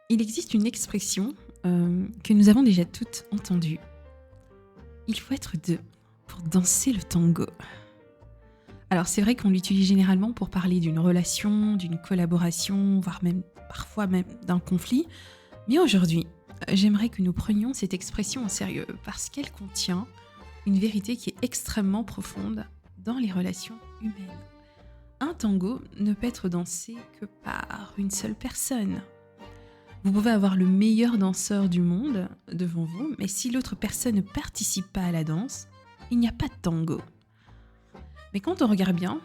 Il existe une expression que nous avons déjà toutes entendue. Il faut être deux pour danser le tango. Alors c'est vrai qu'on l'utilise généralement pour parler d'une relation, d'une collaboration, voire même parfois même d'un conflit. Mais aujourd'hui, j'aimerais que nous prenions cette expression au sérieux parce qu'elle contient une vérité qui est extrêmement profonde dans les relations humaines. Un tango ne peut être dansé que par une seule personne. Vous pouvez avoir le meilleur danseur du monde devant vous, mais si l'autre personne ne participe pas à la danse, il n'y a pas de tango. Mais quand on regarde bien,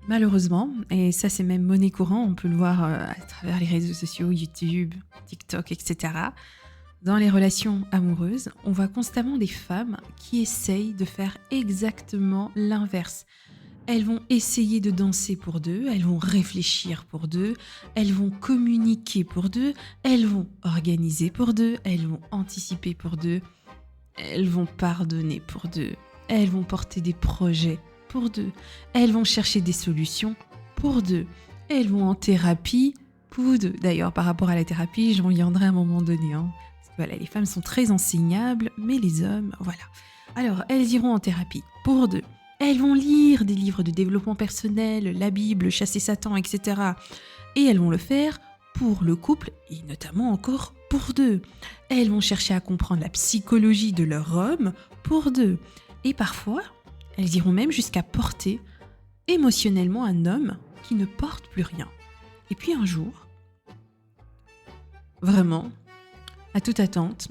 malheureusement, et ça c'est même monnaie courante, on peut le voir à travers les réseaux sociaux, YouTube, TikTok, etc., dans les relations amoureuses, on voit constamment des femmes qui essayent de faire exactement l'inverse. Elles vont essayer de danser pour deux, elles vont réfléchir pour deux, elles vont communiquer pour deux, elles vont organiser pour deux, elles vont anticiper pour deux, elles vont pardonner pour deux, elles vont porter des projets pour deux, elles vont chercher des solutions pour deux, elles vont en thérapie pour deux. D'ailleurs, par rapport à la thérapie, j'en viendrai à un moment donné. Parce que voilà, les femmes sont très enseignables, mais les hommes, voilà. Alors, elles iront en thérapie pour deux. Elles vont lire des livres de développement personnel, la Bible, chasser Satan, etc. Et elles vont le faire pour le couple et notamment encore pour deux. Elles vont chercher à comprendre la psychologie de leur homme pour deux. Et parfois, elles iront même jusqu'à porter émotionnellement un homme qui ne porte plus rien. Et puis un jour, vraiment, à toute attente,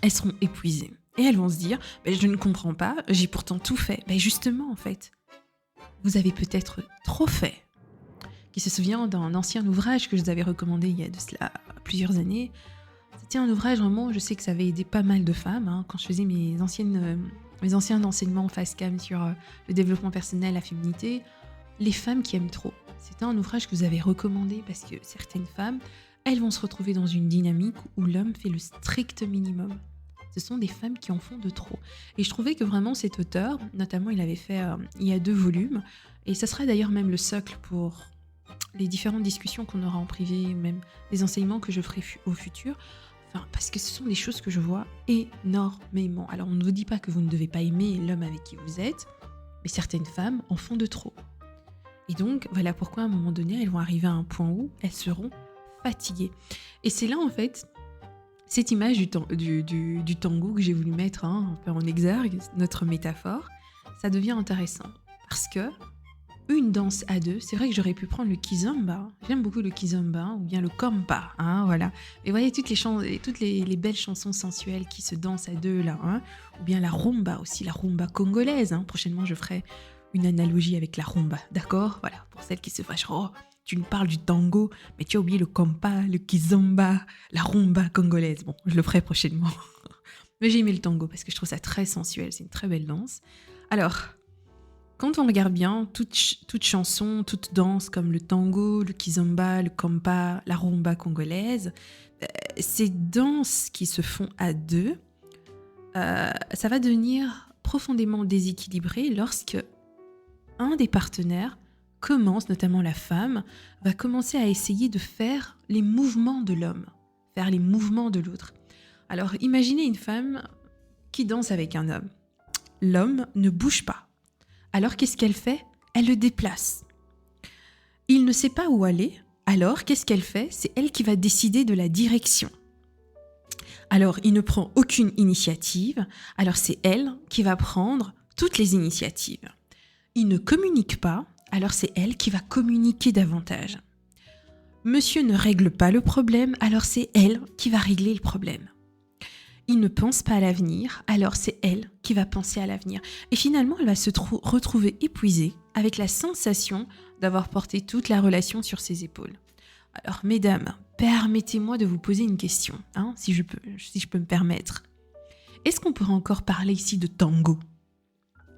elles seront épuisées. Et elles vont se dire, je ne comprends pas, j'ai pourtant tout fait. Justement, en fait, vous avez peut-être trop fait. Qui se souvient d'un ancien ouvrage que je vous avais recommandé il y a de cela plusieurs années. C'était un ouvrage vraiment, je sais que ça avait aidé pas mal de femmes. Quand je faisais mes anciens enseignements face cam sur le développement personnel, la féminité, les femmes qui aiment trop. C'était un ouvrage que vous avez recommandé parce que certaines femmes, elles vont se retrouver dans une dynamique où l'homme fait le strict minimum. Ce sont des femmes qui en font de trop. Et je trouvais que vraiment cet auteur, notamment il avait fait, il y a 2 volumes, et ça sera d'ailleurs même le socle pour les différentes discussions qu'on aura en privé, même les enseignements que je ferai au futur, parce que ce sont des choses que je vois énormément. Alors on ne vous dit pas que vous ne devez pas aimer l'homme avec qui vous êtes, mais certaines femmes en font de trop. Et donc voilà pourquoi à un moment donné, elles vont arriver à un point où elles seront fatiguées. Et c'est là en fait cette image du tango que j'ai voulu mettre un peu en exergue, notre métaphore, ça devient intéressant. Parce que une danse à deux, c'est vrai que j'aurais pu prendre le kizomba, j'aime beaucoup le kizomba, ou bien le kompa, voilà. Et vous voyez toutes les belles chansons sensuelles qui se dansent à deux là, ou bien la rumba aussi, la rumba congolaise. Prochainement, je ferai une analogie avec la rumba, d'accord? Voilà, pour celles qui se fâcheront. Tu nous parles du tango, mais tu as oublié le kompa, le kizomba, la rumba congolaise. Bon, je le ferai prochainement. Mais j'ai aimé le tango parce que je trouve ça très sensuel, c'est une très belle danse. Alors, quand on regarde bien, toute chanson, toute danse comme le tango, le kizomba, le kompa, la rumba congolaise, ces danses qui se font à deux, ça va devenir profondément déséquilibré lorsque un des partenaires commence, notamment la femme, va commencer à essayer de faire les mouvements de l'homme, faire les mouvements de l'autre. Alors, imaginez une femme qui danse avec un homme. L'homme ne bouge pas. Alors, qu'est-ce qu'elle fait? Elle le déplace. Il ne sait pas où aller. Alors, qu'est-ce qu'elle fait? C'est elle qui va décider de la direction. Alors, il ne prend aucune initiative. Alors, c'est elle qui va prendre toutes les initiatives. Il ne communique pas. Alors c'est elle qui va communiquer davantage. Monsieur ne règle pas le problème, alors c'est elle qui va régler le problème. Il ne pense pas à l'avenir, alors c'est elle qui va penser à l'avenir. Et finalement, elle va se retrouver épuisée avec la sensation d'avoir porté toute la relation sur ses épaules. Alors mesdames, permettez-moi de vous poser une question, si je peux me permettre. Est-ce qu'on pourrait encore parler ici de tango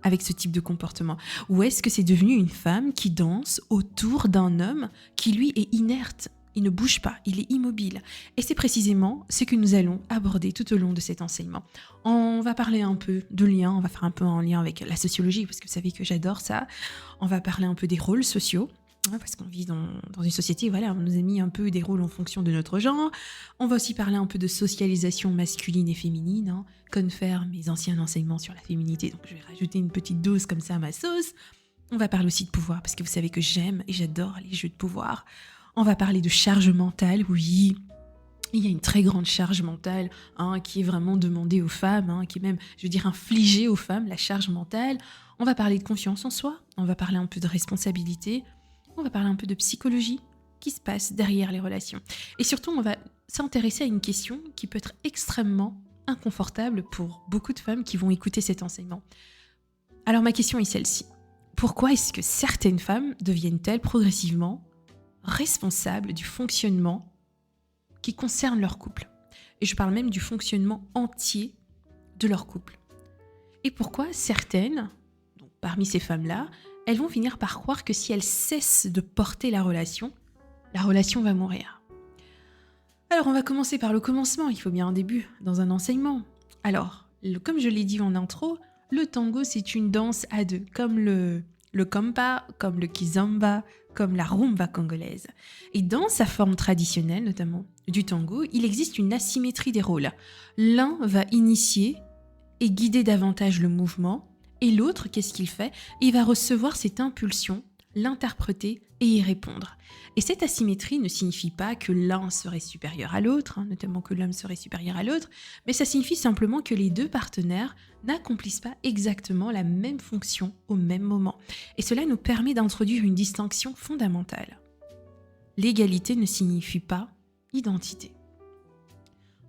avec ce type de comportement? Ou est-ce que c'est devenu une femme qui danse autour d'un homme qui, lui, est inerte? Il ne bouge pas, il est immobile. Et c'est précisément ce que nous allons aborder tout au long de cet enseignement. On va parler un peu de liens, on va faire un peu en lien avec la sociologie, parce que vous savez que j'adore ça. On va parler un peu des rôles sociaux. Ouais, parce qu'on vit dans une société, voilà, on nous a mis un peu des rôles en fonction de notre genre. On va aussi parler un peu de socialisation masculine et féminine, hein, confère mes anciens enseignements sur la féminité, donc je vais rajouter une petite dose comme ça à ma sauce. On va parler aussi de pouvoir, parce que vous savez que j'aime et j'adore les jeux de pouvoir. On va parler de charge mentale, oui. Il y a une très grande charge mentale qui est vraiment demandée aux femmes, qui est même, je veux dire, infligée aux femmes, la charge mentale. On va parler de confiance en soi, on va parler un peu de responsabilité, on va parler un peu de psychologie qui se passe derrière les relations. Et surtout, on va s'intéresser à une question qui peut être extrêmement inconfortable pour beaucoup de femmes qui vont écouter cet enseignement. Alors ma question est celle-ci. Pourquoi est-ce que certaines femmes deviennent-elles progressivement responsables du fonctionnement qui concerne leur couple? Et je parle même du fonctionnement entier de leur couple. Et pourquoi certaines, donc parmi ces femmes-là, elles vont finir par croire que si elles cessent de porter la relation va mourir. Alors on va commencer par le commencement, il faut bien un début dans un enseignement. Alors, comme je l'ai dit en intro, le tango c'est une danse à deux, comme le compa, comme le kizomba, comme la rumba congolaise. Et dans sa forme traditionnelle, notamment du tango, il existe une asymétrie des rôles. L'un va initier et guider davantage le mouvement, et l'autre, qu'est-ce qu'il fait? Il va recevoir cette impulsion, l'interpréter et y répondre. Et cette asymétrie ne signifie pas que l'un serait supérieur à l'autre, notamment que l'homme serait supérieur à l'autre, mais ça signifie simplement que les deux partenaires n'accomplissent pas exactement la même fonction au même moment. Et cela nous permet d'introduire une distinction fondamentale. L'égalité ne signifie pas identité.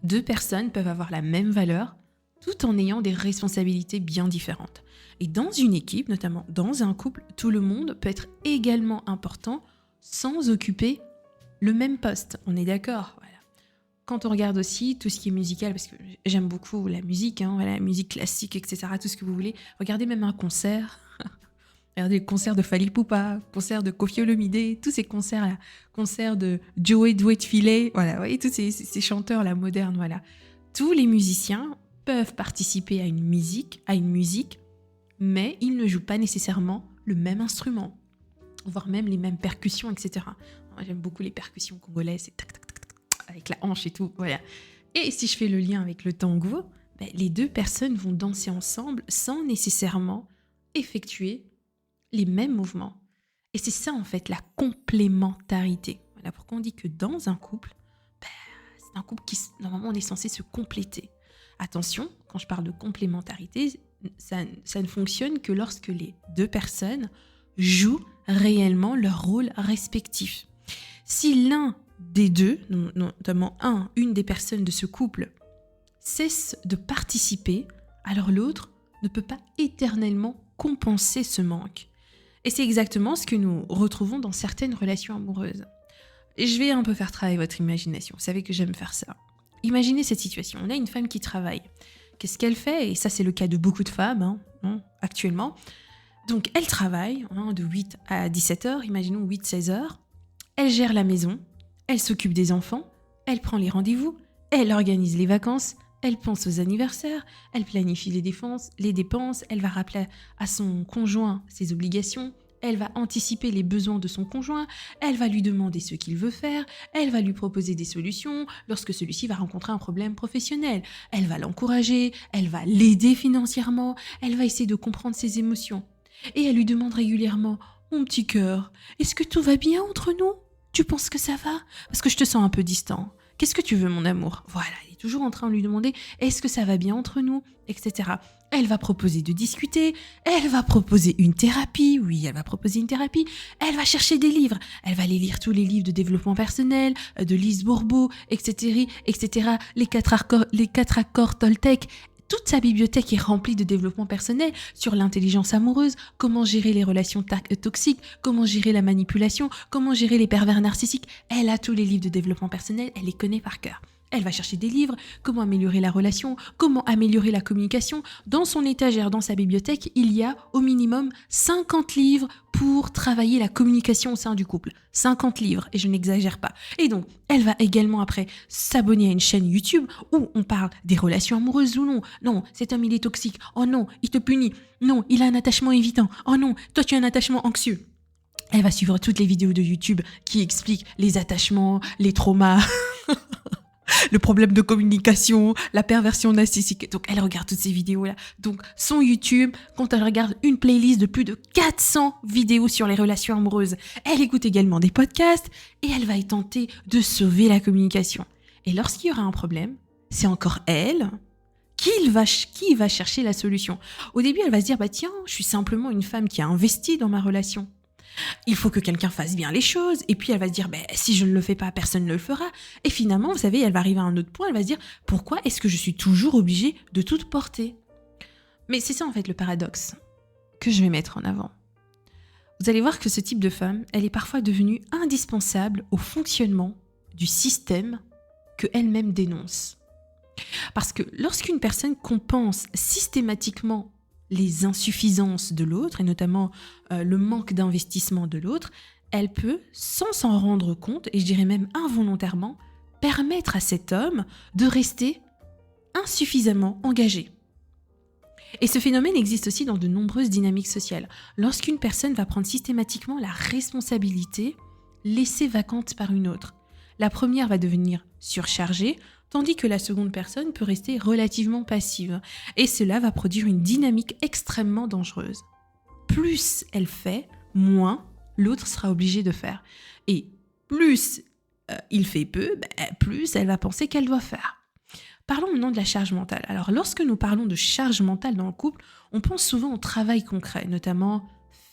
Deux personnes peuvent avoir la même valeur tout en ayant des responsabilités bien différentes. Et dans une équipe, notamment dans un couple, tout le monde peut être également important sans occuper le même poste. On est d'accord, voilà. Quand on regarde aussi tout ce qui est musical, parce que j'aime beaucoup la musique, la musique classique, etc., tout ce que vous voulez, regardez même un concert. Regardez le concert de Fally Ipupa, concert de Koffi Olomide, tous ces concerts-là, concert de Joey Douet-Filet, voilà, vous voyez, tous ces chanteurs-là modernes, voilà. Tous les musiciens peuvent participer à une musique, mais ils ne jouent pas nécessairement le même instrument, voire même les mêmes percussions, etc. Moi, j'aime beaucoup les percussions congolaises, c'est tac, tac, tac, tac, avec la hanche et tout, voilà. Et si je fais le lien avec le tango, les deux personnes vont danser ensemble sans nécessairement effectuer les mêmes mouvements. Et c'est ça, en fait, la complémentarité. Voilà pourquoi on dit que dans un couple, c'est un couple qui, normalement, on est censé se compléter. Attention, quand je parle de complémentarité, ça ne fonctionne que lorsque les deux personnes jouent réellement leur rôle respectif. Si l'un des deux, notamment une des personnes de ce couple, cesse de participer, alors l'autre ne peut pas éternellement compenser ce manque. Et c'est exactement ce que nous retrouvons dans certaines relations amoureuses. Et je vais un peu faire travailler votre imagination. Vous savez que j'aime faire ça. Imaginez cette situation. On a une femme qui travaille. Qu'est-ce qu'elle fait? Et ça, c'est le cas de beaucoup de femmes actuellement. Donc, elle travaille de 8 à 17 heures, imaginons 8-16 heures. Elle gère la maison, elle s'occupe des enfants, elle prend les rendez-vous, elle organise les vacances, elle pense aux anniversaires, elle planifie les dépenses, elle va rappeler à son conjoint ses obligations, elle va anticiper les besoins de son conjoint, elle va lui demander ce qu'il veut faire, elle va lui proposer des solutions lorsque celui-ci va rencontrer un problème professionnel. Elle va l'encourager, elle va l'aider financièrement, elle va essayer de comprendre ses émotions. Et elle lui demande régulièrement « Mon petit cœur, est-ce que tout va bien entre nous? Tu penses que ça va? Parce que je te sens un peu distant. Qu'est-ce que tu veux, mon amour ?» Voilà, elle est toujours en train de lui demander « Est-ce que ça va bien entre nous ?» etc. Elle va proposer de discuter, elle va proposer une thérapie, oui, elle va proposer une thérapie, elle va chercher des livres, elle va aller lire tous les livres de développement personnel, de Lise Bourbeau, etc., les quatre accords Toltec. Toute sa bibliothèque est remplie de développement personnel sur l'intelligence amoureuse, comment gérer les relations toxiques, comment gérer la manipulation, comment gérer les pervers narcissiques. Elle a tous les livres de développement personnel, elle les connaît par cœur. Elle va chercher des livres, comment améliorer la relation, comment améliorer la communication. Dans son étagère, dans sa bibliothèque, il y a au minimum 50 livres pour travailler la communication au sein du couple. 50 livres, et je n'exagère pas. Et donc, elle va également après s'abonner à une chaîne YouTube où on parle des relations amoureuses ou non. Non, cet homme il est toxique. Oh non, il te punit. Non, il a un attachement évitant. Oh non, toi tu as un attachement anxieux. Elle va suivre toutes les vidéos de YouTube qui expliquent les attachements, les traumas, le problème de communication, la perversion narcissique. Donc, elle regarde toutes ces vidéos-là. Donc, son YouTube, quand elle regarde une playlist de plus de 400 vidéos sur les relations amoureuses, elle écoute également des podcasts et elle va tenter de sauver la communication. Et lorsqu'il y aura un problème, c'est encore elle qui va chercher la solution. Au début, elle va se dire, tiens, je suis simplement une femme qui a investi dans ma relation. Il faut que quelqu'un fasse bien les choses. Et puis, elle va se dire, si je ne le fais pas, personne ne le fera. Et finalement, vous savez, elle va arriver à un autre point. Elle va se dire, pourquoi est-ce que je suis toujours obligée de tout porter ? Mais c'est ça, en fait, le paradoxe que je vais mettre en avant. Vous allez voir que ce type de femme, elle est parfois devenue indispensable au fonctionnement du système qu'elle-même dénonce. Parce que lorsqu'une personne compense systématiquement les insuffisances de l'autre, et notamment le manque d'investissement de l'autre, elle peut, sans s'en rendre compte, et je dirais même involontairement, permettre à cet homme de rester insuffisamment engagé. Et ce phénomène existe aussi dans de nombreuses dynamiques sociales. Lorsqu'une personne va prendre systématiquement la responsabilité laissée vacante par une autre, la première va devenir surchargée, tandis que la seconde personne peut rester relativement passive. Et cela va produire une dynamique extrêmement dangereuse. Plus elle fait, moins l'autre sera obligé de faire. Et plus il fait peu, plus elle va penser qu'elle doit faire. Parlons maintenant de la charge mentale. Alors, lorsque nous parlons de charge mentale dans le couple, on pense souvent au travail concret, notamment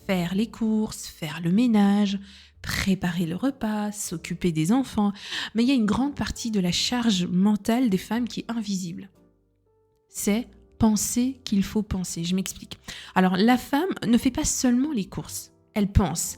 faire les courses, faire le ménage, préparer le repas, s'occuper des enfants. Mais il y a une grande partie de la charge mentale des femmes qui est invisible. C'est penser qu'il faut penser. Je m'explique. Alors, la femme ne fait pas seulement les courses. Elle pense.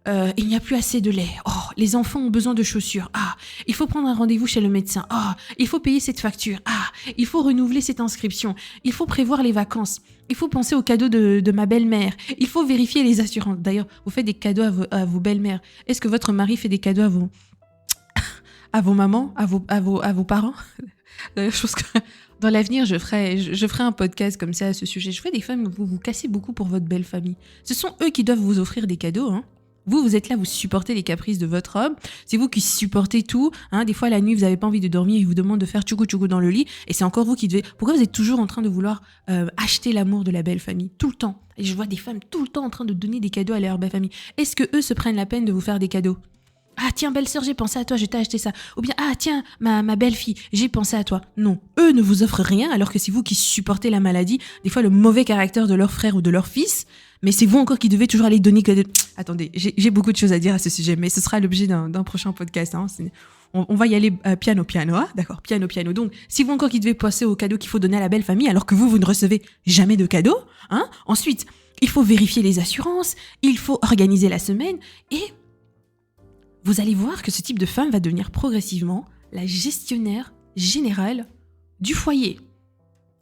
Il n'y a plus assez de lait. Oh, les enfants ont besoin de chaussures. Ah, il faut prendre un rendez-vous chez le médecin. Ah, il faut payer cette facture. Ah, il faut renouveler cette inscription. Il faut prévoir les vacances. Il faut penser aux cadeaux de ma belle-mère. Il faut vérifier les assurances. D'ailleurs, vous faites des cadeaux à vos belles-mères. Est-ce que votre mari fait des cadeaux à vos mamans, à vos parents? D'ailleurs, je pense que dans l'avenir, je ferai un podcast comme ça à ce sujet. Je ferai des femmes que vous cassez beaucoup pour votre belle famille. Ce sont eux qui doivent vous offrir des cadeaux, hein. Vous êtes là, vous supportez les caprices de votre homme. C'est vous qui supportez tout. Hein. Des fois, la nuit, vous n'avez pas envie de dormir. Il vous demande de faire tchoukou dans le lit. Et c'est encore vous qui devez... Pourquoi vous êtes toujours en train de vouloir acheter l'amour de la belle famille ? Tout le temps. Et je vois des femmes tout le temps en train de donner des cadeaux à leur belle famille. Est-ce que eux se prennent la peine de vous faire des cadeaux ? Ah tiens, belle-sœur, j'ai pensé à toi, je t'ai acheté ça. Ou bien, ah tiens, ma belle-fille, j'ai pensé à toi. Non, eux ne vous offrent rien alors que c'est vous qui supportez la maladie, des fois le mauvais caractère de leur frère ou de leur fils, mais c'est vous encore qui devez toujours aller donner... Attendez, j'ai beaucoup de choses à dire à ce sujet, mais ce sera l'objet d'un prochain podcast. Hein. On va y aller piano, hein. D'accord, piano. Donc, si vous encore qui devez passer aux cadeaux qu'il faut donner à la belle famille alors que vous ne recevez jamais de cadeaux, hein. Ensuite, il faut vérifier les assurances, il faut organiser la semaine et... Vous allez voir que ce type de femme va devenir progressivement la gestionnaire générale du foyer.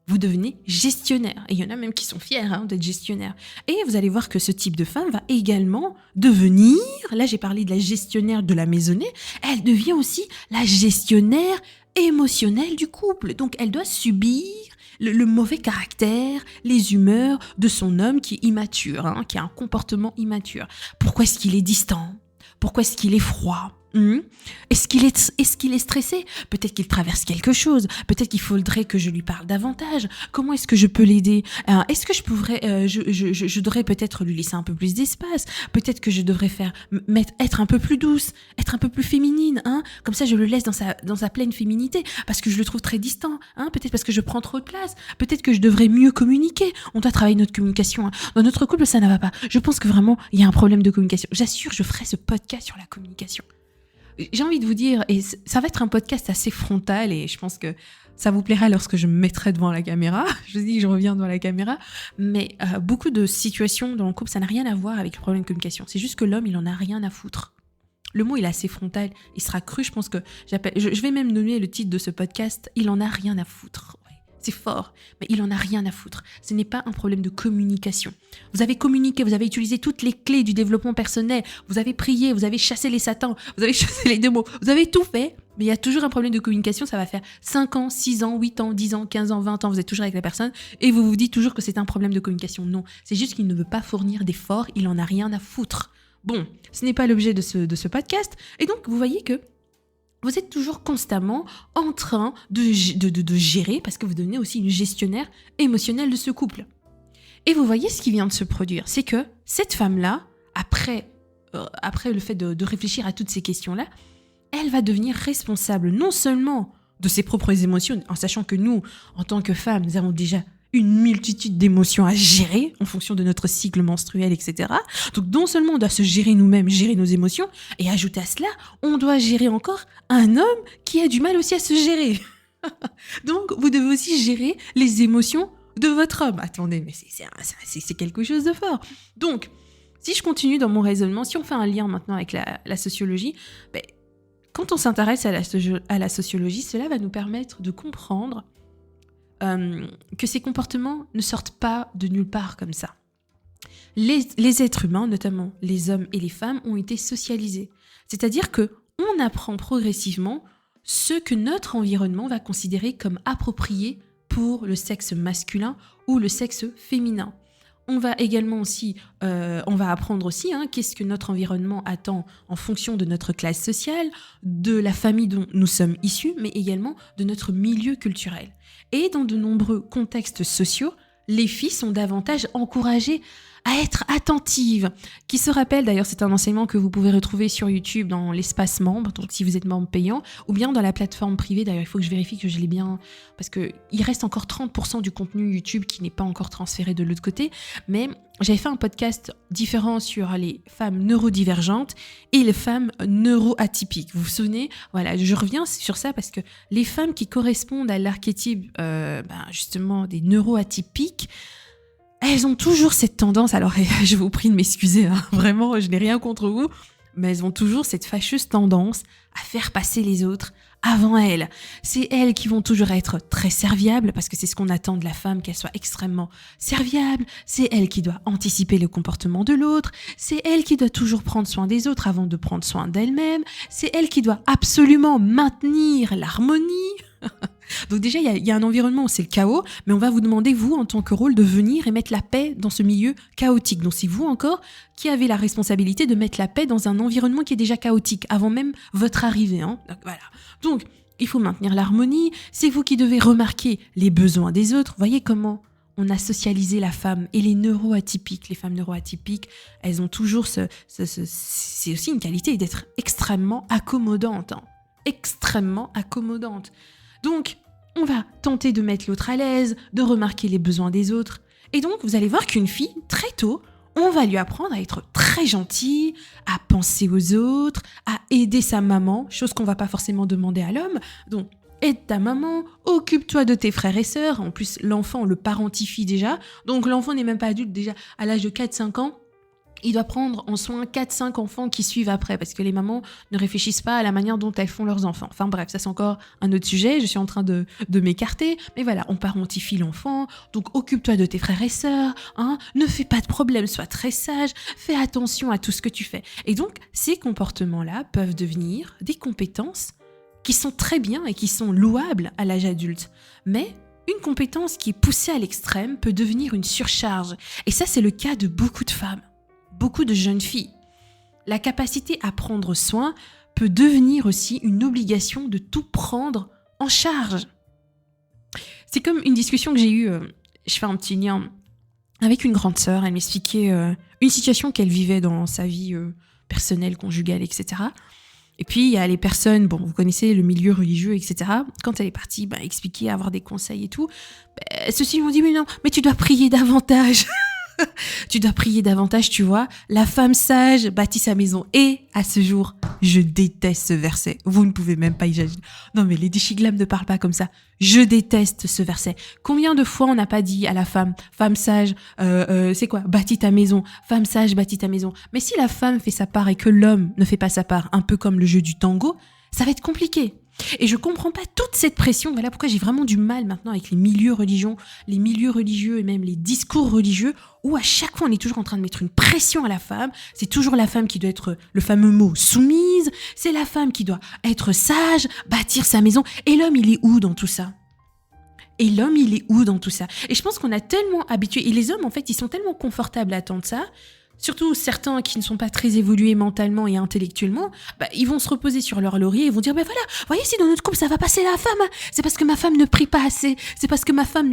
Vous devenez gestionnaire. Et il y en a même qui sont fiers d'être gestionnaire. Et vous allez voir que ce type de femme va également devenir, là j'ai parlé de la gestionnaire de la maisonnée, elle devient aussi la gestionnaire émotionnelle du couple. Donc elle doit subir le mauvais caractère, les humeurs de son homme qui est immature, qui a un comportement immature. Pourquoi est-ce qu'il est distant ? Pourquoi est-ce qu'il est froid ? Est-ce qu'il est stressé ? Peut-être qu'il traverse quelque chose. Peut-être qu'il faudrait que je lui parle davantage. Comment est-ce que je peux l'aider ? Est-ce que je devrais peut-être lui laisser un peu plus d'espace ? Peut-être que je devrais être un peu plus douce, être un peu plus féminine. Comme ça, je le laisse dans sa pleine féminité parce que je le trouve très distant. Peut-être parce que je prends trop de place. Peut-être que je devrais mieux communiquer. On doit travailler notre communication. Dans notre couple, ça ne va pas. Je pense que vraiment, il y a un problème de communication. J'assure, je ferai ce podcast sur la communication. J'ai envie de vous dire, et ça va être un podcast assez frontal et je pense que ça vous plaira lorsque je me mettrai devant la caméra. Je dis que je reviens devant la caméra, mais beaucoup de situations dans le couple, ça n'a rien à voir avec le problème de communication. C'est juste que l'homme, il en a rien à foutre. Le mot, il est assez frontal, il sera cru, je pense que je vais même nommer le titre de ce podcast, il en a rien à foutre. C'est fort, mais il en a rien à foutre. Ce n'est pas un problème de communication. Vous avez communiqué, vous avez utilisé toutes les clés du développement personnel, vous avez prié, vous avez chassé les satans, vous avez chassé les démons, vous avez tout fait, mais il y a toujours un problème de communication, ça va faire 5 ans, 6 ans, 8 ans, 10 ans, 15 ans, 20 ans, vous êtes toujours avec la personne et vous vous dites toujours que c'est un problème de communication. Non, c'est juste qu'il ne veut pas fournir d'efforts, il en a rien à foutre. Bon, ce n'est pas l'objet de ce podcast. Et donc, vous voyez que vous êtes toujours constamment en train de gérer, parce que vous devenez aussi une gestionnaire émotionnelle de ce couple. Et vous voyez ce qui vient de se produire, c'est que cette femme-là, après le fait de réfléchir à toutes ces questions-là, elle va devenir responsable non seulement de ses propres émotions, en sachant que nous, en tant que femmes, nous avons déjà une multitude d'émotions à gérer en fonction de notre cycle menstruel, etc. Donc non seulement on doit se gérer nous-mêmes, gérer nos émotions, et ajouter à cela, on doit gérer encore un homme qui a du mal aussi à se gérer. Donc vous devez aussi gérer les émotions de votre homme. Attendez, mais c'est quelque chose de fort. Donc, si je continue dans mon raisonnement, si on fait un lien maintenant avec la sociologie, quand on s'intéresse à la sociologie, cela va nous permettre de comprendre que ces comportements ne sortent pas de nulle part comme ça. Les êtres humains, notamment les hommes et les femmes, ont été socialisés. C'est-à-dire qu'on apprend progressivement ce que notre environnement va considérer comme approprié pour le sexe masculin ou le sexe féminin. On va également aussi, on va apprendre aussi qu'est-ce que notre environnement attend en fonction de notre classe sociale, de la famille dont nous sommes issus, mais également de notre milieu culturel. Et dans de nombreux contextes sociaux, les filles sont davantage encouragées à être attentives. Qui se rappelle, d'ailleurs, c'est un enseignement que vous pouvez retrouver sur YouTube dans l'espace membre, donc si vous êtes membre payant, ou bien dans la plateforme privée. D'ailleurs, il faut que je vérifie que je l'ai bien, parce qu'il reste encore 30% du contenu YouTube qui n'est pas encore transféré de l'autre côté. Mais j'avais fait un podcast différent sur les femmes neurodivergentes et les femmes neuroatypiques. Vous vous souvenez ? Voilà, je reviens sur ça parce que les femmes qui correspondent à l'archétype justement des neuroatypiques, elles ont toujours cette tendance, alors je vous prie de m'excuser, vraiment, je n'ai rien contre vous, mais elles ont toujours cette fâcheuse tendance à faire passer les autres avant elles. C'est elles qui vont toujours être très serviables, parce que c'est ce qu'on attend de la femme, qu'elle soit extrêmement serviable. C'est elle qui doit anticiper le comportement de l'autre. C'est elle qui doit toujours prendre soin des autres avant de prendre soin d'elle-même. C'est elle qui doit absolument maintenir l'harmonie. Donc déjà, il y a un environnement où c'est le chaos, mais on va vous demander, vous, en tant que rôle, de venir et mettre la paix dans ce milieu chaotique. Donc c'est vous encore qui avez la responsabilité de mettre la paix dans un environnement qui est déjà chaotique, avant même votre arrivée. Donc, voilà. Donc, il faut maintenir l'harmonie, c'est vous qui devez remarquer les besoins des autres. Voyez comment on a socialisé la femme. Et les neuroatypiques, les femmes neuroatypiques, elles ont toujours c'est aussi une qualité d'être extrêmement accommodantes. Extrêmement accommodantes. Donc, on va tenter de mettre l'autre à l'aise, de remarquer les besoins des autres. Et donc, vous allez voir qu'une fille, très tôt, on va lui apprendre à être très gentille, à penser aux autres, à aider sa maman, chose qu'on va pas forcément demander à l'homme. Donc, aide ta maman, occupe-toi de tes frères et sœurs. En plus, l'enfant, on le parentifie déjà. Donc, l'enfant n'est même pas adulte déjà à l'âge de 4-5 ans. Il doit prendre en soin 4-5 enfants qui suivent après, parce que les mamans ne réfléchissent pas à la manière dont elles font leurs enfants. Enfin bref, ça c'est encore un autre sujet, je suis en train de m'écarter, mais voilà, on parentifie l'enfant, donc occupe-toi de tes frères et sœurs, ne fais pas de problème, sois très sage, fais attention à tout ce que tu fais. Et donc, ces comportements-là peuvent devenir des compétences qui sont très bien et qui sont louables à l'âge adulte. Mais une compétence qui est poussée à l'extrême peut devenir une surcharge. Et ça, c'est le cas de beaucoup de femmes. Beaucoup de jeunes filles. La capacité à prendre soin peut devenir aussi une obligation de tout prendre en charge. C'est comme une discussion que j'ai eue, je fais un petit lien, avec une grande sœur. Elle m'expliquait une situation qu'elle vivait dans sa vie personnelle, conjugale, etc. Et puis, il y a les personnes, bon, vous connaissez le milieu religieux, etc. Quand elle est partie expliquer, avoir des conseils et tout, ceux-ci m'ont dit, mais non, mais tu dois prier davantage. Tu dois prier davantage, tu vois. La femme sage bâtit sa maison. Et à ce jour, je déteste ce verset. Vous ne pouvez même pas imaginer. Non mais Lady Shiglam ne parle pas comme ça. Je déteste ce verset. Combien de fois on n'a pas dit à la femme sage, c'est quoi ? Bâtis ta maison. Femme sage, bâtis ta maison. Mais si la femme fait sa part et que l'homme ne fait pas sa part, un peu comme le jeu du tango, ça va être compliqué. Et je comprends pas toute cette pression. Voilà pourquoi j'ai vraiment du mal maintenant avec les milieux religieux et même les discours religieux où à chaque fois on est toujours en train de mettre une pression à la femme. C'est toujours la femme qui doit être le fameux mot soumise. C'est la femme qui doit être sage, bâtir sa maison. Et l'homme, il est où dans tout ça ? Et je pense qu'on a tellement habitué. Et les hommes, en fait, ils sont tellement confortables à attendre ça Surtout certains qui ne sont pas très évolués mentalement et intellectuellement, ils vont se reposer sur leur laurier et vont dire, voilà, voyez, si dans notre couple ça va passer la femme, c'est parce que ma femme ne prie pas assez, c'est parce que ma femme